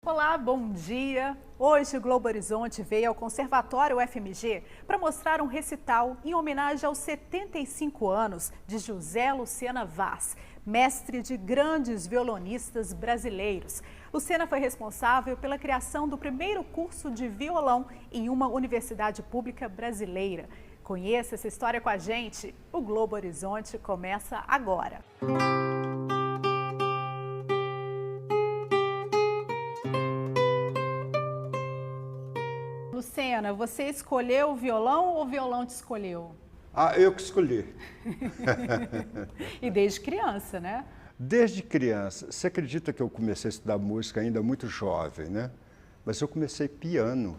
Olá, bom dia! Hoje o Globo Horizonte veio ao Conservatório UFMG para mostrar um recital em homenagem aos 75 anos de José Lucena Vaz, mestre de grandes violonistas brasileiros. Lucena foi responsável pela criação do primeiro curso de violão em uma universidade pública brasileira. Conheça essa história com a gente. O Globo Horizonte começa agora. Lucena, você escolheu o violão ou o violão te escolheu? Eu que escolhi. E desde criança, né? Desde criança. Você acredita que eu comecei a estudar música ainda muito jovem, né? Mas eu comecei piano.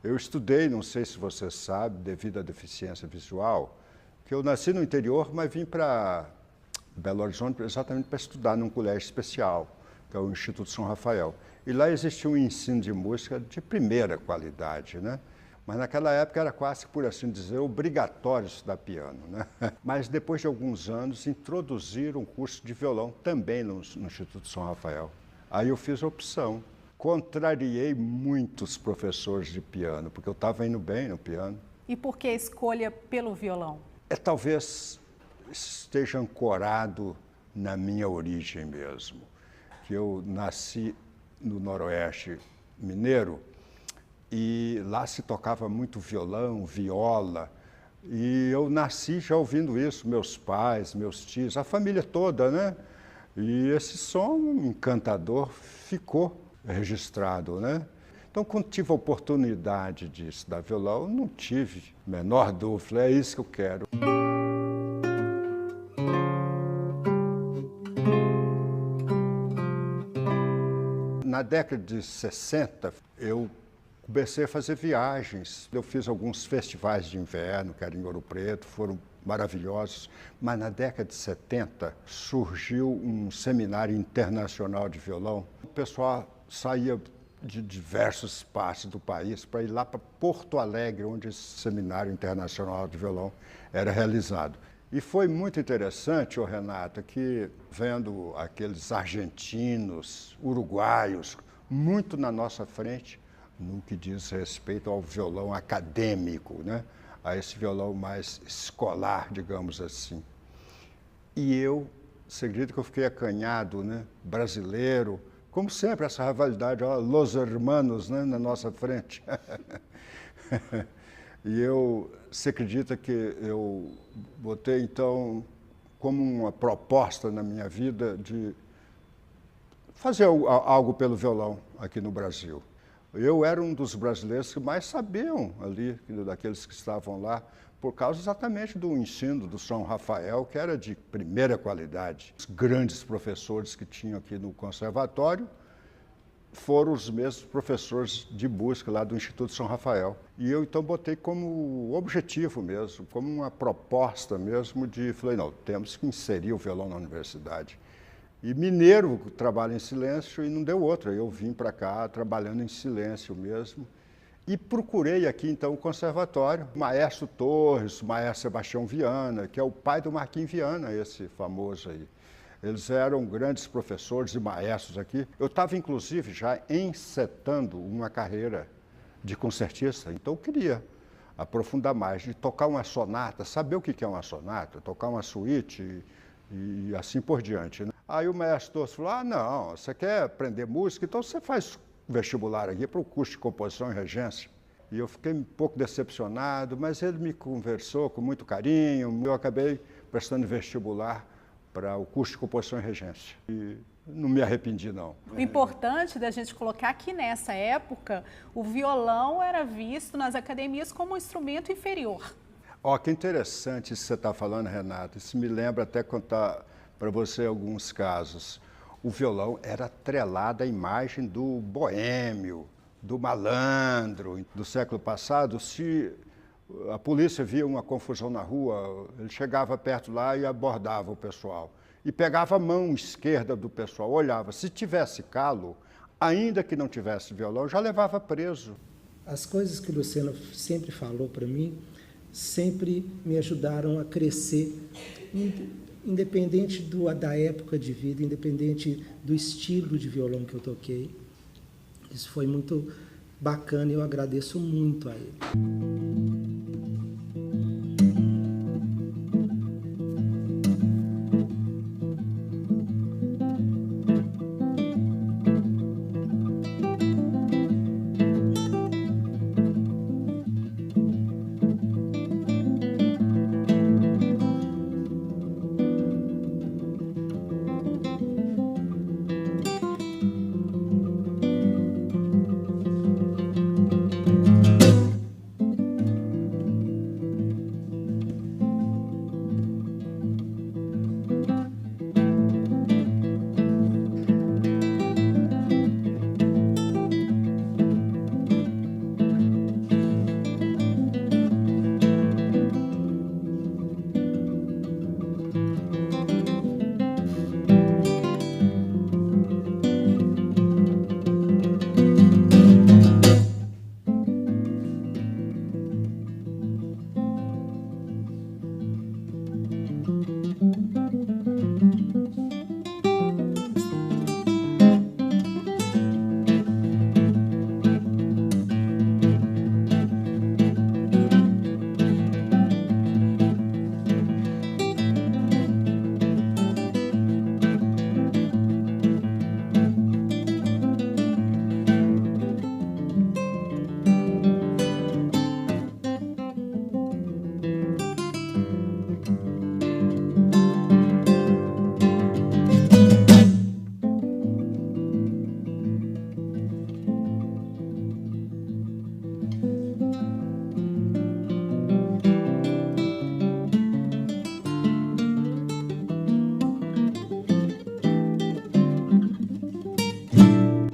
Eu estudei, não sei se você sabe, devido à deficiência visual, que eu nasci no interior, mas vim para Belo Horizonte exatamente para estudar num colégio especial, que é o Instituto São Rafael. E lá existia um ensino de música de primeira qualidade, né? Mas naquela época era quase, por assim dizer, obrigatório estudar piano, né? Mas depois de alguns anos introduziram um curso de violão também no Instituto São Rafael. Aí eu fiz a opção. Contrariei muitos professores de piano, porque eu estava indo bem no piano. E por que a escolha pelo violão? Talvez esteja ancorado na minha origem mesmo, que eu nasci no Noroeste mineiro e lá se tocava muito violão, viola, e eu nasci já ouvindo isso, meus pais, meus tios, a família toda, né? E esse som encantador ficou registrado, né? Então, quando tive a oportunidade de estudar violão, não tive a menor dúvida, é isso que eu quero. Na década de 60, eu comecei a fazer viagens. Eu fiz alguns festivais de inverno, que eram em Ouro Preto, foram maravilhosos. Mas na década de 70, surgiu um seminário internacional de violão. O pessoal saía de diversas partes do país para ir lá para Porto Alegre, onde esse seminário internacional de violão era realizado. E foi muito interessante, Renata, que vendo aqueles argentinos, uruguaios, muito na nossa frente, no que diz respeito ao violão acadêmico, né? A esse violão mais escolar, digamos assim. E você acredita que eu fiquei acanhado, né? Brasileiro, como sempre, essa rivalidade, ó, Los Hermanos, né? Na nossa frente. E você acredita que eu botei, então, como uma proposta na minha vida de fazer algo pelo violão aqui no Brasil. Eu era um dos brasileiros que mais sabiam ali, daqueles que estavam lá, por causa exatamente do ensino do São Rafael, que era de primeira qualidade. Os grandes professores que tinham aqui no conservatório foram os mesmos professores de música lá do Instituto São Rafael. E eu então botei como objetivo mesmo, como uma proposta mesmo falei, não, temos que inserir o violão na universidade. E mineiro trabalha em silêncio e não deu outra. Eu vim para cá trabalhando em silêncio mesmo. E procurei aqui então o conservatório, o Maestro Torres, o Maestro Sebastião Viana, que é o pai do Marquinhos Viana, esse famoso aí. Eles eram grandes professores e maestros aqui. Eu estava, inclusive, já encetando uma carreira de concertista, então eu queria aprofundar mais, de tocar uma sonata, saber o que é uma sonata, tocar uma suíte e assim por diante, né? Aí o maestro Torres falou, não, você quer aprender música, então você faz vestibular aqui para o curso de composição e regência. E eu fiquei um pouco decepcionado, mas ele me conversou com muito carinho, eu acabei prestando vestibular para o curso de composição e regência. E não me arrependi, não. O importante da gente colocar que nessa época, o violão era visto nas academias como um instrumento inferior. Que interessante isso que você está falando, Renata. Isso me lembra até contar para você alguns casos. O violão era atrelado à imagem do boêmio, do malandro. Do século passado, se a polícia via uma confusão na rua, ele chegava perto lá e abordava o pessoal. E pegava a mão esquerda do pessoal, olhava. Se tivesse calo, ainda que não tivesse violão, já levava preso. As coisas que o Lucena sempre falou para mim, sempre me ajudaram a crescer, independente da época de vida, independente do estilo de violão que eu toquei. Isso foi muito bacana e eu agradeço muito a ele.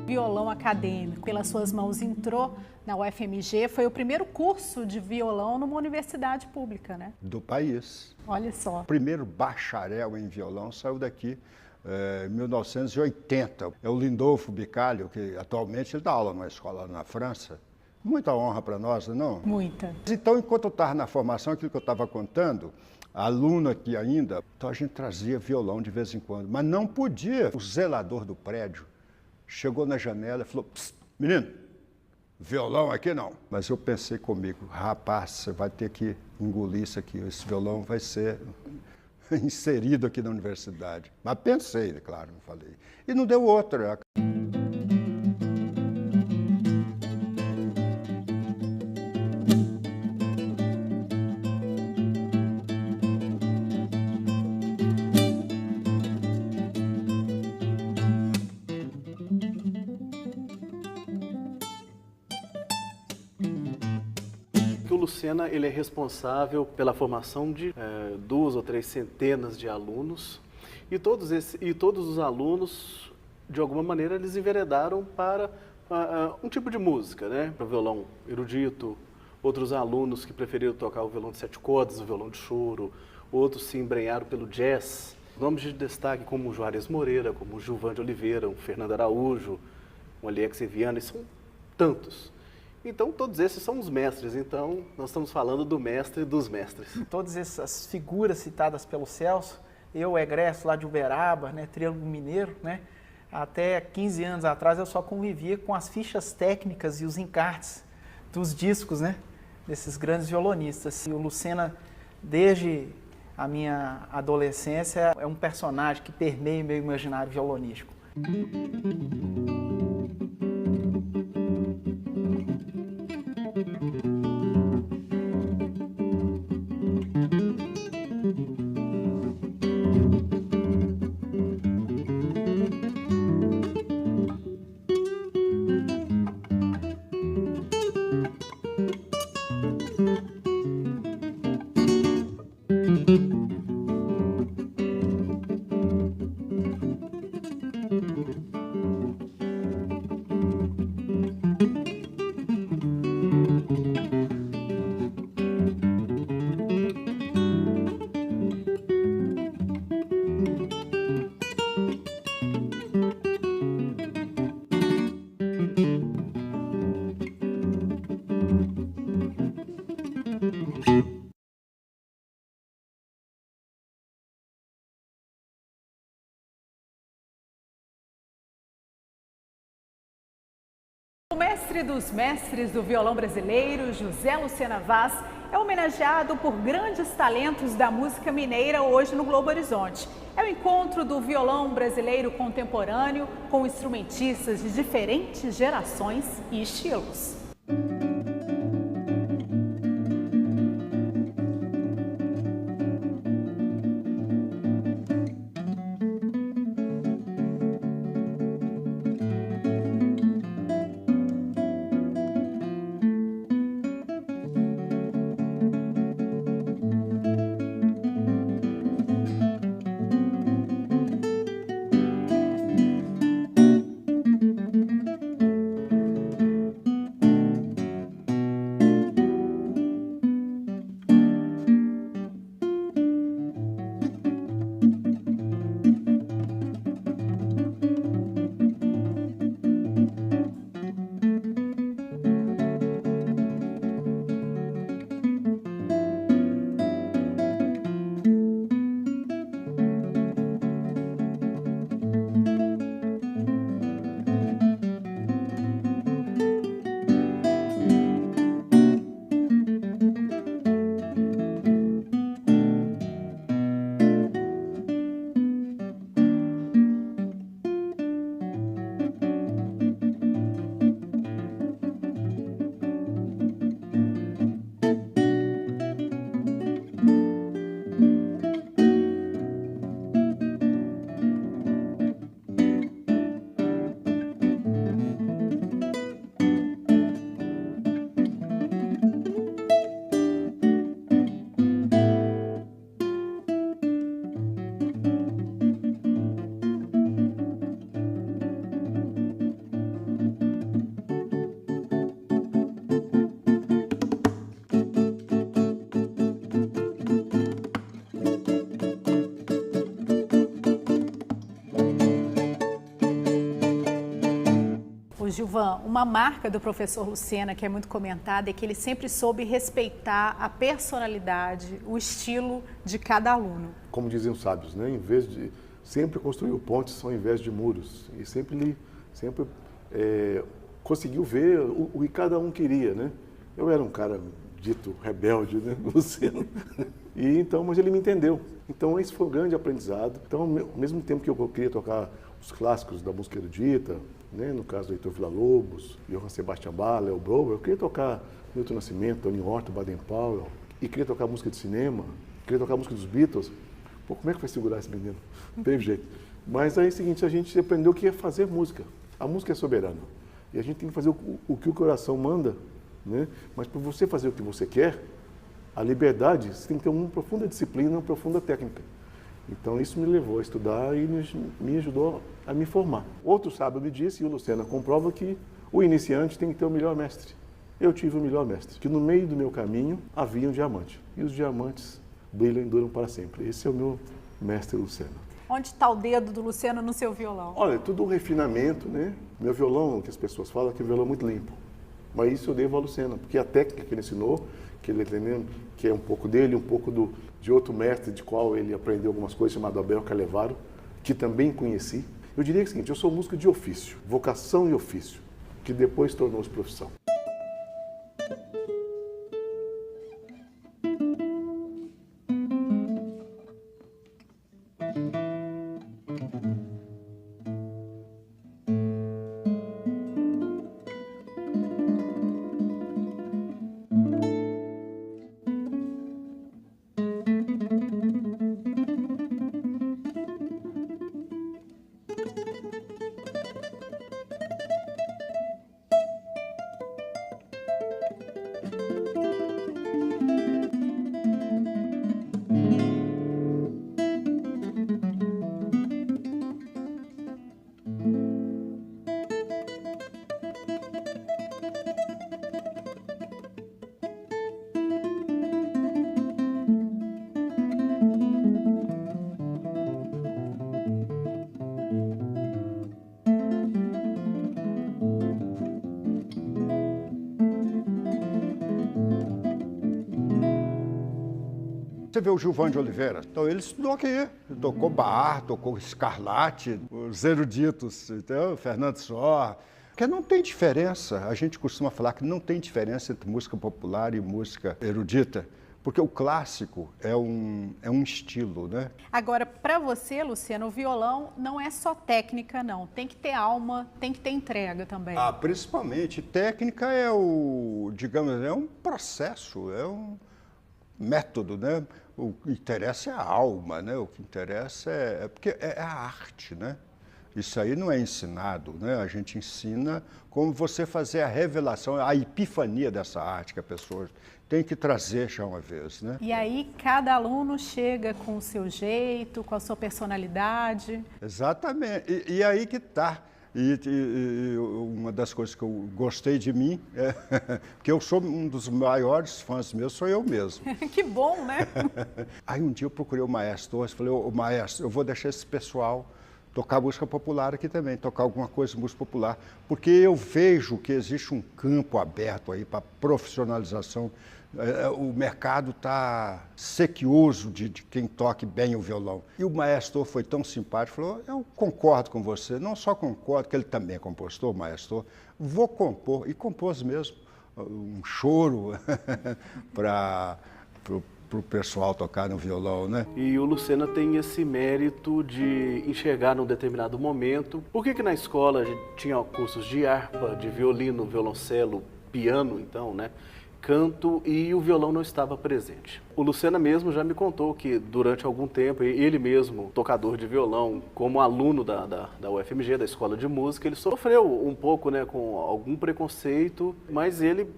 Violão acadêmico, pelas suas mãos entrou na UFMG, foi o primeiro curso de violão numa universidade pública, né? Do país. Olha só. O primeiro bacharel em violão saiu daqui em 1980. É o Lindolfo Bicalho, que atualmente ele dá aula numa escola na França. Muita honra para nós, não? Muita. Então, enquanto eu estava na formação, aquilo que eu estava contando, aluno aqui ainda, então a gente trazia violão de vez em quando, mas não podia. O zelador do prédio chegou na janela e falou: menino, violão aqui não. Mas eu pensei comigo: rapaz, você vai ter que engolir isso aqui, esse violão vai ser inserido aqui na universidade. Mas pensei, claro, não falei. E não deu outra. O Lucena ele é responsável pela formação de 2 ou 3 centenas de alunos e todos os alunos, de alguma maneira, eles enveredaram para um tipo de música, né? Para o violão erudito, outros alunos que preferiram tocar o violão de 7 cordas, o violão de choro, outros se embrenharam pelo jazz. Nomes de destaque como o Juarez Moreira, como o Gilvan de Oliveira, o Fernando Araújo, o Alex Viana, e são tantos. Então, todos esses são os mestres. Então, nós estamos falando do mestre dos mestres. Todas essas figuras citadas pelo Celso, eu egresso lá de Uberaba, né, Triângulo Mineiro, né, até 15 anos atrás eu só convivia com as fichas técnicas e os encartes dos discos, né, desses grandes violonistas. E o Lucena, desde a minha adolescência, é um personagem que permeia o meu imaginário violonístico. mestre dos mestres do violão brasileiro, José Lucena Vaz, é homenageado por grandes talentos da música mineira hoje no Globo Horizonte. É o encontro do violão brasileiro contemporâneo com instrumentistas de diferentes gerações e estilos. Gilvan, uma marca do professor Lucena que é muito comentada é que ele sempre soube respeitar a personalidade, o estilo de cada aluno. Como dizem os sábios, né? Em vez de sempre construiu pontes ao invés de muros, e sempre conseguiu ver o que cada um queria, né? Eu era um cara dito rebelde, né, Lucena, e então, mas ele me entendeu. Então esse foi um grande aprendizado. Então, ao mesmo tempo que eu queria tocar os clássicos da música erudita, né, no caso do Heitor Villa-Lobos, Johann Sebastian Bach, Leo Brouwer, eu queria tocar Milton Nascimento, Tony Horta, Baden-Powell, e queria tocar música de cinema, queria tocar música dos Beatles. Pô, como é que vai segurar esse menino? Não teve jeito. Mas aí é o seguinte, a gente aprendeu que é fazer música. A música é soberana. E a gente tem que fazer o que o coração manda, né? Mas para você fazer o que você quer, a liberdade, você tem que ter uma profunda disciplina, uma profunda técnica. Então isso me levou a estudar e me ajudou a me formar. Outro sábio me disse, e o Lucena comprova, que o iniciante tem que ter o melhor mestre. Eu tive o melhor mestre, que no meio do meu caminho havia um diamante. E os diamantes brilham e duram para sempre. Esse é o meu mestre Lucena. Onde está o dedo do Lucena no seu violão? Olha, tudo um refinamento, né? Meu violão, que as pessoas falam, que é um violão muito limpo. Mas isso eu devo a Lucena, porque a técnica que ele ensinou, que ele entendeu, que é um pouco dele, um pouco de outro mestre, de qual ele aprendeu algumas coisas, chamado Abel Calevaro, que também conheci. Eu diria o seguinte, eu sou músico de ofício, vocação e ofício, que depois tornou-se profissão. Você vê o Gilvan de Oliveira, então ele estudou aqui, ele tocou Bach, tocou Scarlatti, os eruditos, então, Fernando Sor, Porque não tem diferença, a gente costuma falar que não tem diferença entre música popular e música erudita, porque o clássico é um estilo, né? Agora, para você, Luciano, o violão não é só técnica, não. Tem que ter alma, tem que ter entrega também. Ah, principalmente. Técnica é digamos, é um processo, é um método, né? O que interessa é a alma, né? O que interessa porque é a arte, né? Isso aí não é ensinado, né? A gente ensina como você fazer a revelação, a epifania dessa arte que a pessoa tem que trazer já uma vez, né? E aí cada aluno chega com o seu jeito, com a sua personalidade. Exatamente. E aí que está. E uma das coisas que eu gostei de mim é que eu sou um dos maiores fãs meus, sou eu mesmo. Que bom, né? Aí um dia eu procurei o maestro, eu falei, ô maestro, eu vou deixar esse pessoal tocar música popular aqui também, tocar alguma coisa de música popular, porque eu vejo que existe um campo aberto aí para profissionalização. O mercado está sequioso de quem toque bem o violão. E o maestro foi tão simpático, falou, eu concordo com você, não só concordo, que ele também é compositor, maestro, vou compor, e compôs mesmo, um choro para o pessoal tocar no violão, né? E o Lucena tem esse mérito de enxergar num determinado momento. Por que na escola a gente tinha cursos de harpa, de violino, violoncelo, piano, então, né? Canto, e o violão não estava presente. O Lucena mesmo já me contou que durante algum tempo, ele mesmo, tocador de violão, como aluno da UFMG, da Escola de Música, ele sofreu um pouco, né, com algum preconceito, mas ele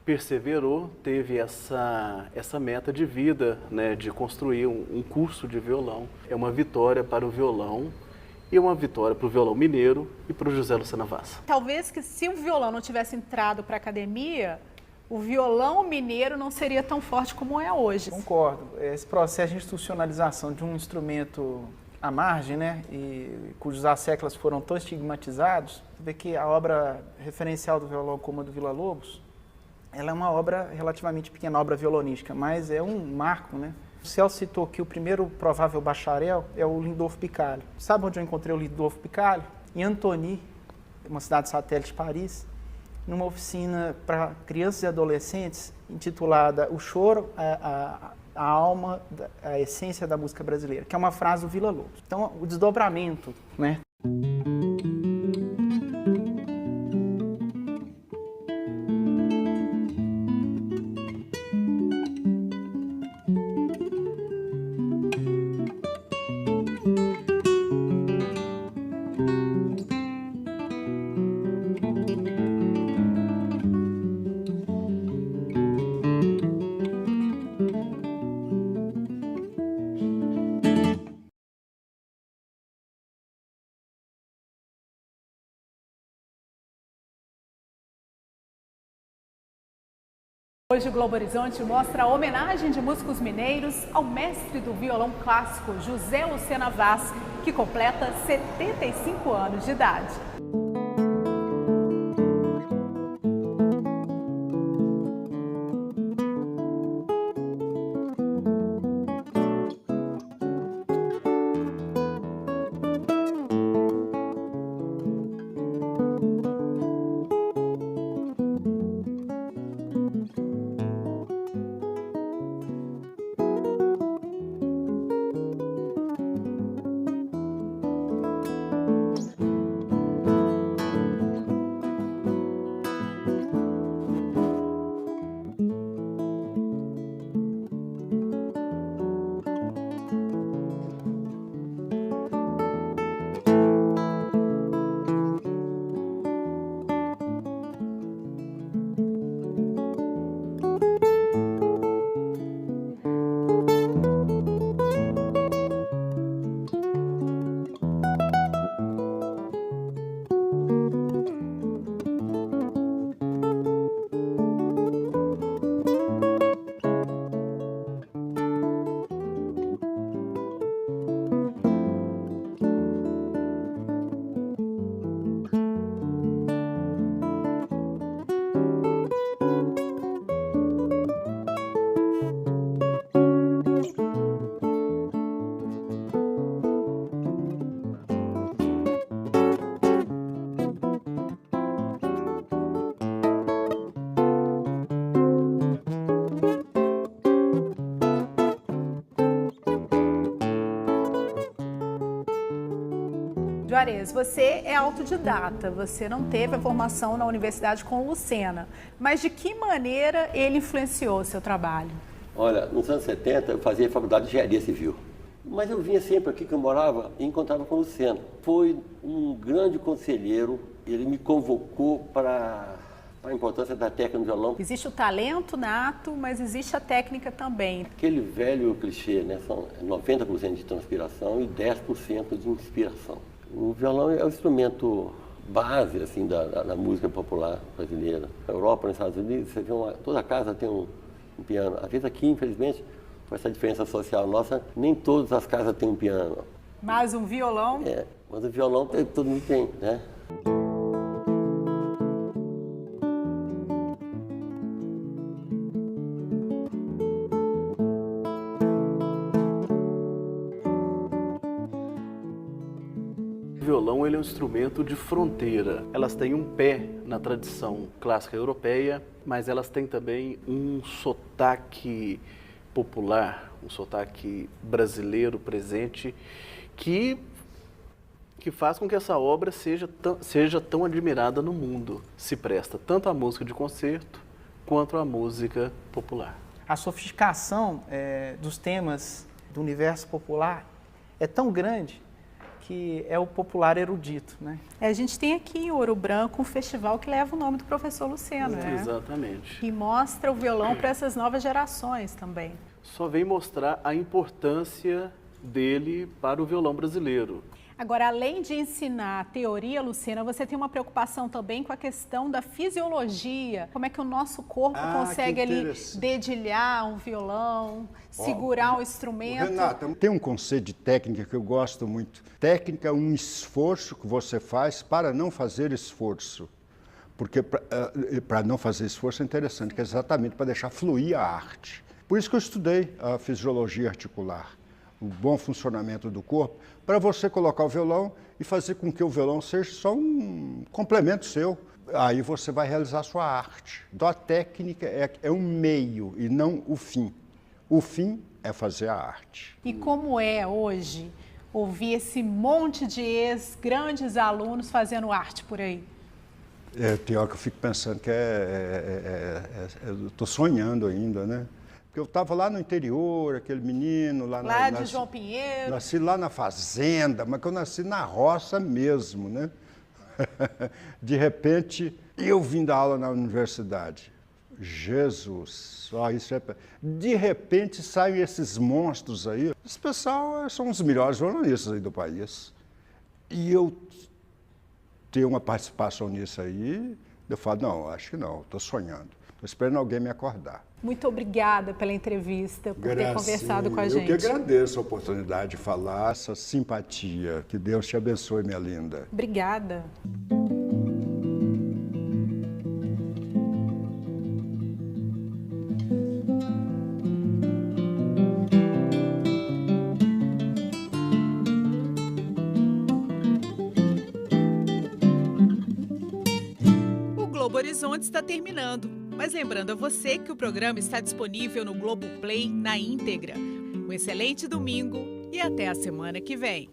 perseverou, teve essa meta de vida, né, de construir um curso de violão. É uma vitória para o violão e uma vitória para o violão mineiro e para o José Lucena Vaz. Talvez que se o violão não tivesse entrado para a academia, o violão mineiro não seria tão forte como é hoje. Concordo. Esse processo de institucionalização de um instrumento à margem, né, e cujos asseclas foram tão estigmatizados, você vê que a obra referencial do violão, como a do Villa-Lobos, ela é uma obra relativamente pequena, obra violonística, mas é um marco, né? O Celso citou que o primeiro provável bacharel é o Lindolfo Picalho. Sabe onde eu encontrei o Lindolfo Picalho? Em Antony, uma cidade satélite de Paris, numa oficina para crianças e adolescentes intitulada O Choro, a alma, a essência da música brasileira, que é uma frase do Villa-Lobos. Então, o desdobramento, né? Hoje o Globo Horizonte mostra a homenagem de músicos mineiros ao mestre do violão clássico, José Lucena Vaz, que completa 75 anos de idade. Juarez, você é autodidata, você não teve a formação na universidade com o Lucena, mas de que maneira ele influenciou o seu trabalho? Olha, nos anos 70 eu fazia faculdade de engenharia civil, mas eu vinha sempre aqui que eu morava e encontrava com o Lucena. Foi um grande conselheiro, ele me convocou para a importância da técnica no violão. Existe o talento nato, mas existe a técnica também. Aquele velho clichê, né? São 90% de transpiração e 10% de inspiração. O violão é o instrumento base assim, da música popular brasileira. Na Europa, nos Estados Unidos, você vê toda casa tem um piano. Às vezes aqui, infelizmente, com essa diferença social nossa, nem todas as casas têm um piano. Mas um violão? É, mas o violão todo mundo tem, né? O violão ele é um instrumento de fronteira. Elas têm um pé na tradição clássica europeia, mas elas têm também um sotaque popular, um sotaque brasileiro presente, que faz com que essa obra seja tão admirada no mundo. Se presta tanto à música de concerto quanto à música popular. A sofisticação dos temas do universo popular é tão grande que é o popular erudito, né? A gente tem aqui em Ouro Branco um festival que leva o nome do professor Lucena, né? Exatamente. E mostra o violão para essas novas gerações também. Só vem mostrar a importância dele para o violão brasileiro. Agora, além de ensinar a teoria, Lucena, você tem uma preocupação também com a questão da fisiologia. Como é que o nosso corpo consegue ali dedilhar um violão, segurar um instrumento? Renata, tem um conceito de técnica que eu gosto muito. Técnica é um esforço que você faz para não fazer esforço. Porque para não fazer esforço é interessante, que é exatamente para deixar fluir a arte. Por isso que eu estudei a fisiologia articular, o bom funcionamento do corpo, para você colocar o violão e fazer com que o violão seja só um complemento seu. Aí você vai realizar a sua arte. Então a técnica é um meio e não o fim. O fim é fazer a arte. E como é hoje ouvir esse monte de grandes alunos fazendo arte por aí? Pior que eu fico pensando que eu estou sonhando ainda, né? Porque eu estava lá no interior, aquele menino lá de João Pinheiro. Nasci lá na fazenda, mas que eu nasci na roça mesmo, né? De repente, eu vim dar aula na universidade. Jesus, isso é... De repente saem esses monstros aí. Esse pessoal são os melhores jornalistas aí do país. E eu ter uma participação nisso aí, eu falo, não, acho que não, estou sonhando. Estou esperando alguém me acordar. Muito obrigada pela entrevista, por ter conversado com a gente. Eu que agradeço a oportunidade de falar, essa simpatia. Que Deus te abençoe, minha linda. Obrigada. O Globo Horizonte está terminando. Mas lembrando a você que o programa está disponível no Globoplay na íntegra. Um excelente domingo e até a semana que vem.